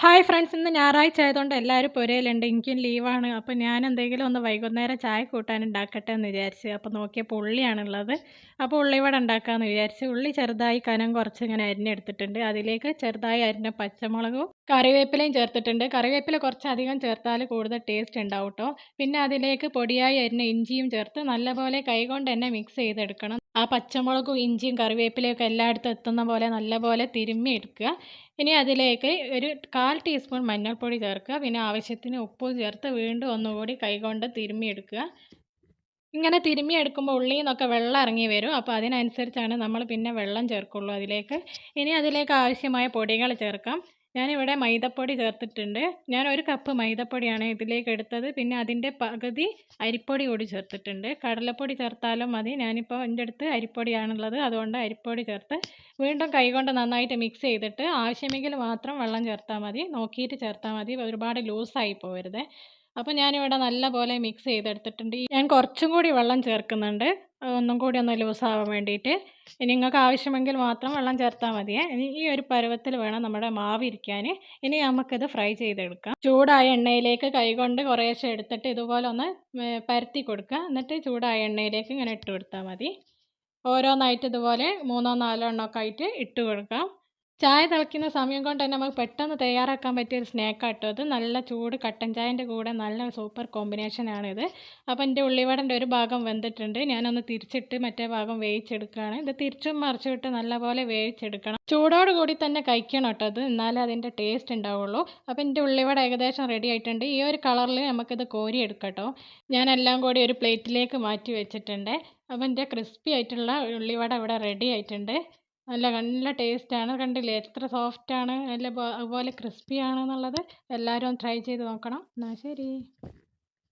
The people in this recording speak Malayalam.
ഹായ് ഫ്രണ്ട്സ്, ഇന്ന് ഞായറാഴ്ച ആയതുകൊണ്ട് എല്ലാവരും പുരയിലുണ്ട്. എനിക്കും ലീവാണ്. അപ്പോൾ ഞാൻ എന്തെങ്കിലും ഒന്ന് വൈകുന്നേരം ചായ കൂട്ടാൻ ഉണ്ടാക്കട്ടെ എന്ന് വിചാരിച്ച്. അപ്പോൾ നോക്കിയപ്പോൾ ഉള്ളിയാണുള്ളത്. അപ്പോൾ ഉള്ളിവട ഉണ്ടാക്കാമെന്ന് വിചാരിച്ച് ഉള്ളി ചെറുതായി കനം കുറച്ച് ഇങ്ങനെ അരിഞ്ഞെടുത്തിട്ടുണ്ട്. അതിലേക്ക് ചെറുതായി അരിഞ്ഞ പച്ചമുളകും കറിവേപ്പിലയും ചേർത്തിട്ടുണ്ട്. കറിവേപ്പില കുറച്ചധികം ചേർത്താൽ കൂടുതൽ ടേസ്റ്റ് ഉണ്ടാവും കേട്ടോ. പിന്നെ അതിലേക്ക് പൊടിയായി അരിഞ്ഞ ഇഞ്ചിയും ചേർത്ത് നല്ലപോലെ കൈകൊണ്ട് തന്നെ മിക്സ് ചെയ്തെടുക്കണം. ആ പച്ചമുളകും ഇഞ്ചിയും കറിവേപ്പിലയും ഒക്കെ എല്ലായിടത്തും എത്തുന്ന പോലെ നല്ലപോലെ തിരുമ്മി എടുക്കുക. ഇനി അതിലേക്ക് ഒരു 1/4 ടീസ്പൂൺ മഞ്ഞൾപ്പൊടി ചേർക്കുക. പിന്നെ ആവശ്യത്തിന് ഉപ്പും ചേർത്ത് വീണ്ടും ഒന്നുകൂടി കൈകൊണ്ട് തിരുമ്മിയെടുക്കുക. ഇങ്ങനെ തിരുമ്മിയെടുക്കുമ്പോൾ ഉള്ളിയിൽ നിന്നൊക്കെ വെള്ളം ഇറങ്ങി വരും. അപ്പോൾ അതിനനുസരിച്ചാണ് നമ്മൾ പിന്നെ വെള്ളം ചേർക്കുള്ളൂ അതിലേക്ക്. ഇനി അതിലേക്ക് ആവശ്യമായ പൊടികൾ ചേർക്കാം. ഞാനിവിടെ മൈദപ്പൊടി ചേർത്തിട്ടുണ്ട്. ഞാൻ 1 കപ്പ് മൈദപ്പൊടിയാണ് ഇതിലേക്ക് എടുത്തത്. പിന്നെ അതിൻ്റെ പകുതി അരിപ്പൊടി കൂടി ചേർത്തിട്ടുണ്ട്. കടലപ്പൊടി ചേർത്താലും മതി. ഞാനിപ്പോൾ എൻ്റെ അടുത്ത് അരിപ്പൊടിയാണുള്ളത്, അതുകൊണ്ട് അരിപ്പൊടി ചേർത്ത് വീണ്ടും കൈകൊണ്ട് നന്നായിട്ട് മിക്സ് ചെയ്തിട്ട് ആവശ്യമെങ്കിൽ മാത്രം വെള്ളം ചേർത്താൽ മതി. നോക്കിയിട്ട് ചേർത്താൽ മതി, ഒരുപാട് ലൂസായി പോകരുത്. അപ്പോൾ ഞാനിവിടെ നല്ലപോലെ മിക്സ് ചെയ്തെടുത്തിട്ടുണ്ട്. ഞാൻ കുറച്ചും കൂടി വെള്ളം ചേർക്കുന്നുണ്ട്, ഒന്നും കൂടി ഒന്ന് ലൂസാവാൻ വേണ്ടിയിട്ട്. ഇനി നിങ്ങൾക്ക് ആവശ്യമെങ്കിൽ മാത്രം വെള്ളം ചേർത്താൽ മതിയേ. ഇനി ഈ ഒരു പരുവത്തിൽ വേണം നമ്മുടെ മാവ് ഇരിക്കാൻ. ഇനി നമുക്കിത് ഫ്രൈ ചെയ്തെടുക്കാം. ചൂടായ എണ്ണയിലേക്ക് കൈകൊണ്ട് കുറേശ്ശെ എടുത്തിട്ട് ഇതുപോലെ ഒന്ന് പരത്തി കൊടുക്കുക. എന്നിട്ട് ചൂടായ എണ്ണയിലേക്ക് ഇങ്ങനെ ഇട്ട് കൊടുത്താൽ മതി. ഓരോന്നായിട്ട് ഇതുപോലെ 3 4 എണ്ണമൊക്കെ ആയിട്ട് ഇട്ട് കൊടുക്കാം. ചായ തിളയ്ക്കുന്ന സമയം കൊണ്ട് തന്നെ നമുക്ക് പെട്ടെന്ന് തയ്യാറാക്കാൻ പറ്റിയ ഒരു സ്നാക്കാട്ടോ ഇത്. നല്ല ചൂട് കട്ടൻ ചായൻ്റെ കൂടെ നല്ല സൂപ്പർ കോമ്പിനേഷനാണിത്. അപ്പോൾ എൻ്റെ ഉള്ളിവടൻ്റെ ഒരു ഭാഗം വെന്തിട്ടുണ്ട്. ഞാനൊന്ന് തിരിച്ചിട്ട് മറ്റേ ഭാഗം വേവിച്ചെടുക്കുകയാണ്. ഇത് തിരിച്ചും മറിച്ചിട്ട് നല്ലപോലെ വേവിച്ചെടുക്കണം. ചൂടോട് കൂടി തന്നെ കഴിക്കണം കേട്ടോ ഇത്, എന്നാലേ അതിൻ്റെ ടേസ്റ്റ് ഉണ്ടാവുള്ളൂ. അപ്പോൾ എൻ്റെ ഉള്ളിവട ഏകദേശം റെഡി ആയിട്ടുണ്ട്. ഈ ഒരു കളറിൽ നമുക്കിത് കോരി എടുക്കാം കേട്ടോ. ഞാനെല്ലാം കൂടി ഒരു പ്ലേറ്റിലേക്ക് മാറ്റി വെച്ചിട്ടുണ്ട്. അപ്പോൾ എൻ്റെ ക്രിസ്പി ആയിട്ടുള്ള ഉള്ളിവട ഇവിടെ റെഡി ആയിട്ടുണ്ട്. നല്ല നല്ല ടേസ്റ്റാണ്. കണ്ടില്ലേ എത്ര സോഫ്റ്റാണ്, നല്ല അതുപോലെ ക്രിസ്പിയാണെന്നുള്ളത്. എല്ലാവരും ട്രൈ ചെയ്ത് നോക്കണം. എന്നാൽ ശരി.